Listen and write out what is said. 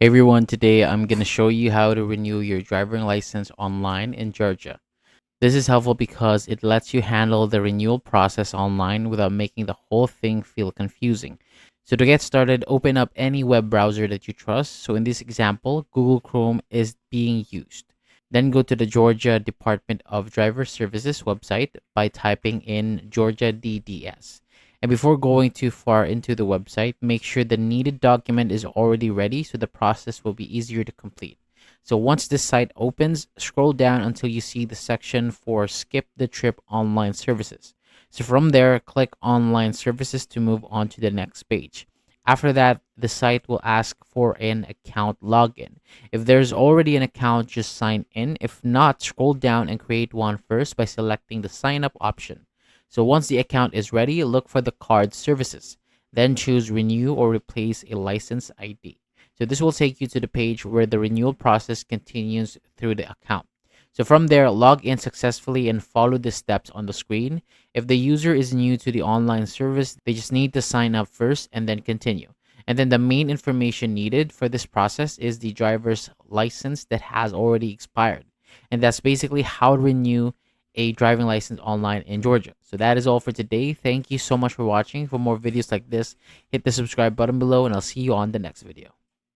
Hey everyone, today I'm going to show you how to renew your driving license online in Georgia. This is helpful because it lets you handle the renewal process online without making the whole thing feel confusing. So to get started, open up any web browser that you trust. So in this example, Google Chrome is being used. Then go to the Georgia Department of Driver Services website by typing in Georgia DDS. And before going too far into the website, make sure the needed document is already ready so the process will be easier to complete. So once this site opens, scroll down until you see the section for Skip the Trip Online Services. So from there, click Online Services to move on to the next page. After that, the site will ask for an account login. If there's already an account, just sign in. If not, scroll down and create one first by selecting the sign up option. So once the account is ready, look for the card services. Then choose renew or replace a license ID. So this will take you to the page where the renewal process continues through the account. So from there, log in successfully and follow the steps on the screen. If the user is new to the online service, they just need to sign up first and then continue. And then the main information needed for this process is the driver's license that has already expired. And that's basically how to renew a driving license online in Georgia. So that is all for today. Thank you so much for watching. For more videos like this, hit the subscribe button below and I'll see you on the next video.